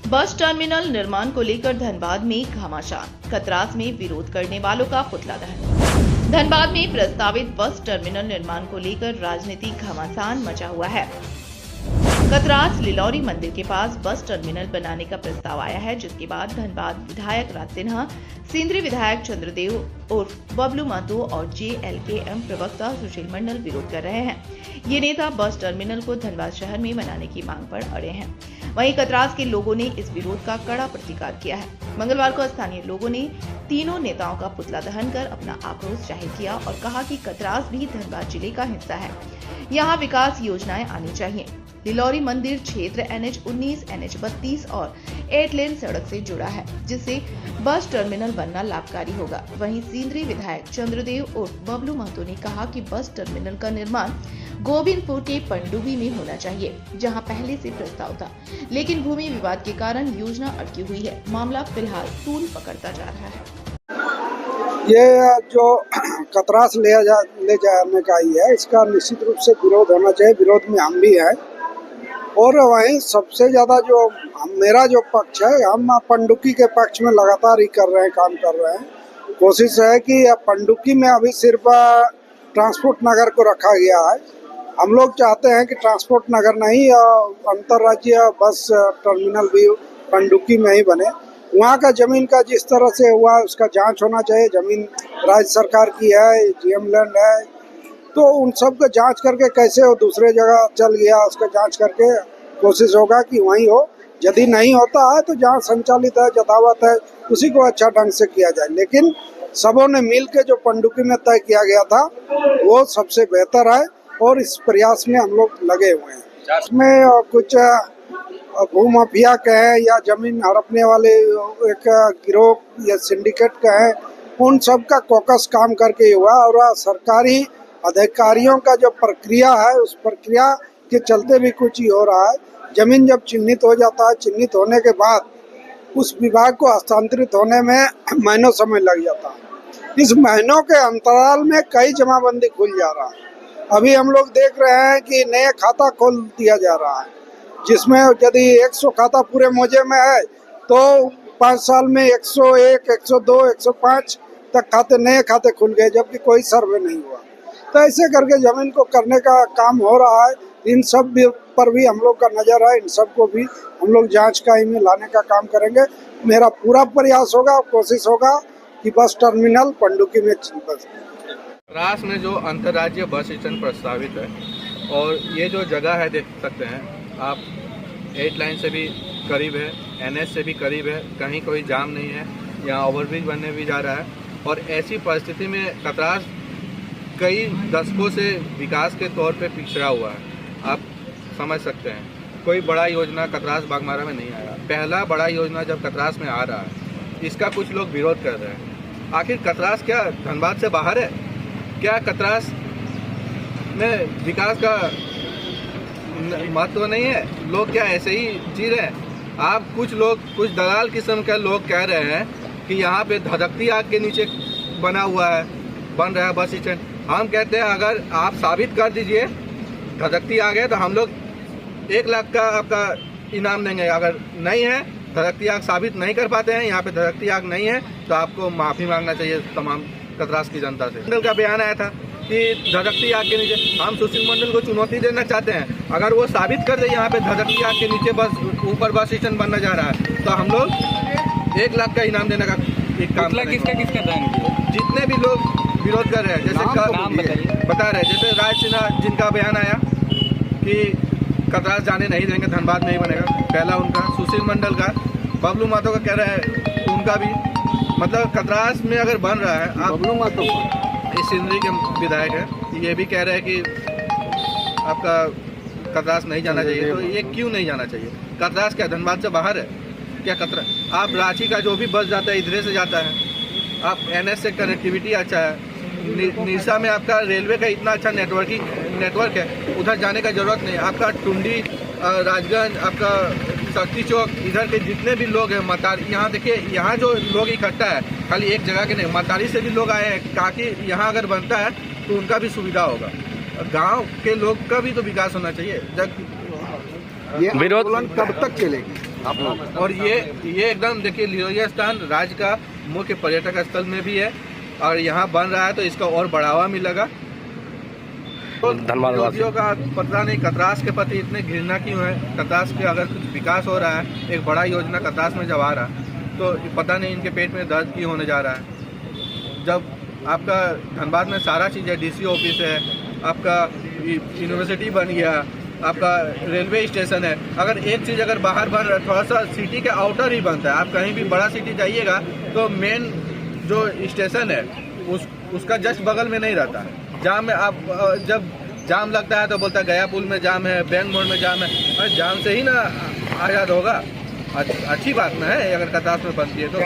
Bus terminal निर्माण को लेकर धनबाद में घमासान, कतरास में विरोध करने वालों का पुतला दहन। धनबाद में प्रस्तावित बस टर्मिनल निर्माण को लेकर राजनीतिक घमासान मचा हुआ है। कतरास लिलौरी मंदिर के पास बस टर्मिनल बनाने का प्रस्ताव आया है, जिसके बाद धनबाद विधायक राज सिन्हा, सिंदरी विधायक चंद्रदेव उर्फ बबलू महतो और JLKM प्रवक्ता सुशील मंडल विरोध कर रहे हैं। ये नेता बस टर्मिनल को धनबाद शहर में बनाने की मांग पर अड़े हैं। वहीं कतरास के लोगों ने इस विरोध का कड़ा प्रतिकार किया है। मंगलवार को स्थानीय लोगों ने तीनों नेताओं का पुतला दहन कर अपना आक्रोश जाहिर किया और कहा कि कतरास भी धनबाद जिले का हिस्सा है, यहाँ विकास योजनाएं आनी चाहिए। लिलौरी मंदिर क्षेत्र NH19, NH32 और 8 लेन सड़क से जुड़ा है, जिससे बस टर्मिनल बनना लाभकारी होगा। वहीं सिंदरी विधायक चंद्रदेव उर्फ बबलू महतो ने कहा कि बस टर्मिनल का निर्माण गोविंदपुर के पंडुबी में होना चाहिए, जहां पहले से प्रस्ताव था, लेकिन भूमि विवाद के कारण योजना अटकी हुई है। मामला फिलहाल तूल पकड़ता जा रहा है। ये जो कतरास ले जाने का ही है, इसका निश्चित रूप से विरोध होना चाहिए। विरोध में हम भी हैं और वहीं सबसे ज़्यादा जो मेरा जो पक्ष है, हम पंडुकी के पक्ष में लगातार ही कर रहे हैं, काम कर रहे हैं। कोशिश है कि पंडुकी में अभी सिर्फ ट्रांसपोर्ट नगर को रखा गया है। हम लोग चाहते हैं कि ट्रांसपोर्ट नगर नहीं, अंतर्राज्यीय बस टर्मिनल भी पंडुकी में ही बने। वहाँ का जमीन का जिस तरह से हुआ उसका जांच होना चाहिए। जमीन राज्य सरकार की है, GM लैंड है, तो उन सब का जांच करके कैसे वो दूसरे जगह चल गया उसका जांच करके कोशिश होगा कि वहीं हो। यदि नहीं होता है तो जहाँ संचालित है, यथावत है, उसी को अच्छा ढंग से किया जाए। लेकिन सबों ने मिल के जो पंडुकी में तय किया गया था वो सबसे बेहतर है और इस प्रयास में हम लोग लगे हुए हैं। इसमें कुछ भूमाफिया कहें या जमीन हड़पने वाले एक गिरोह या सिंडिकेट कहें, उन सब का कॉकस काम करके हुआ और सरकारी अधिकारियों का जो प्रक्रिया है उस प्रक्रिया के चलते भी कुछ ही हो रहा है। जमीन जब चिन्हित हो जाता है, चिन्हित होने के बाद उस विभाग को हस्तांतरित होने में महीनों समय लग जाता है। इस महीनों के अंतराल में कई जमाबंदी खुल जा रहा है। अभी हम लोग देख रहे हैं कि नए खाता खोल दिया जा रहा है, जिसमें यदि 100 खाता पूरे मौजे में है तो 5 साल में 101, 102, 105 तक नए खाते खुल गए, जबकि कोई सर्वे नहीं हुआ। तो ऐसे करके जमीन को करने का काम हो रहा है। इन सब पर भी हम लोग का नजर है, इन सब को भी हम लोग जांच का में लाने का काम करेंगे। मेरा पूरा प्रयास होगा, कोशिश होगा कि बस टर्मिनल पंडुकी में बस। कतरास में जो अंतर्राज्यीय बस स्टैंड प्रस्तावित है और ये जो जगह है देख सकते हैं आप, 8 लाइन से भी करीब है, NH से भी करीब है, कहीं कोई जाम नहीं है, यहाँ ओवरब्रिज बनने भी जा रहा है। और ऐसी परिस्थिति में कतरास कई दशकों से विकास के तौर पे पिछड़ा हुआ है। आप समझ सकते हैं, कोई बड़ा योजना कतरास बागमारा में नहीं आया। पहला बड़ा योजना जब कतरास में आ रहा है, इसका कुछ लोग विरोध कर रहे हैं। आखिर कतरास क्या धनबाद से बाहर है? क्या कतरास में विकास का महत्व नहीं है? लोग क्या ऐसे ही जी रहे हैं? आप कुछ लोग, कुछ दलाल किस्म के लोग कह रहे हैं कि यहाँ पे धधकती आग के नीचे बन रहा है बस स्टैंड। हम कहते हैं अगर आप साबित कर दीजिए धधकती आग है तो हम लोग 1 लाख का आपका इनाम देंगे। अगर नहीं है, धधकती आग साबित नहीं कर पाते हैं, यहाँ पे धधकती आग नहीं है, तो आपको माफ़ी मांगना चाहिए तमाम कतरास की जनता से। मंडल का बयान आया था कि धधकती आग के नीचे, हम सुशील मंडल को चुनौती देना चाहते हैं। अगर वो साबित कर दे यहाँ पे धधकती आग के नीचे ऊपर बस स्टैंड बनना जा रहा है, तो हम लोग 1 लाख का इनाम देने का एक काम करेंगे। जितने भी लोग विरोध कर रहे हैं, जैसे बता रहे हैं, जैसे राज सिन्हा जिनका बयान आया कि कतरास जाने नहीं देंगे, धनबाद नहीं बनेगा, पहला उनका। सुशील मंडल का, बबलू महतो का कह रहे हैं उनका भी, मतलब कतरास में अगर बन रहा है, आप बबलू महतो इस सिंदरी के विधायक है, ये भी कह रहे हैं कि आपका कतरास नहीं जाना चाहिए। तो ये क्यों नहीं जाना चाहिए? कतरास क्या धनबाद से बाहर है क्या? कतरास आप रांची का जो भी बस जाता है इधर से जाता है, आप NH से कनेक्टिविटी अच्छा है, निरसा में आपका रेलवे का इतना अच्छा नेटवर्क है, उधर जाने का जरूरत नहीं। आपका टुंडी, राजगंज, आपका शक्ति चौक, इधर के जितने भी लोग हैं, मतारी, यहाँ देखिए, यहाँ जो लोग इकट्ठा है खाली एक जगह के नहीं, मतारी से भी लोग आए हैं, ताकि यहाँ अगर बनता है तो उनका भी सुविधा होगा। गांव के लोग का भी तो विकास होना चाहिए। विरोध कब तक चलेगी? आप लोग। और ये एकदम देखिए लिलोया स्थान राज्य का मुख्य पर्यटक स्थल में भी है और यहाँ बन रहा है तो इसका और बढ़ावा मिलेगा। तो धन्यवाद। विरोधियों का पता नहीं कतरास के प्रति इतने घृणा क्यों है। कतरास के अगर कुछ विकास हो रहा है, एक बड़ा योजना कतरास में जब आ रहा है तो पता नहीं इनके पेट में दर्द क्यों होने जा रहा है। जब आपका धनबाद में सारा चीज़ है, डीसी ऑफिस है, आपका यूनिवर्सिटी बन गया, आपका रेलवे स्टेशन है। अगर एक चीज़ अगर बाहर बन रहा है, थोड़ा सा सिटी के आउटर ही बनता है। आप कहीं भी बड़ा सिटी जाइएगा तो मेन जो स्टेशन है उसका जस्ट बगल में नहीं रहता है। जाम में आप जब जाम लगता है तो बोलता है गया पुल में जाम है, बैंक मोड़ में जाम है। अरे जाम से ही ना आज़ाद होगा। अच्छी बात ना है अगर कतरास में बनती है तो।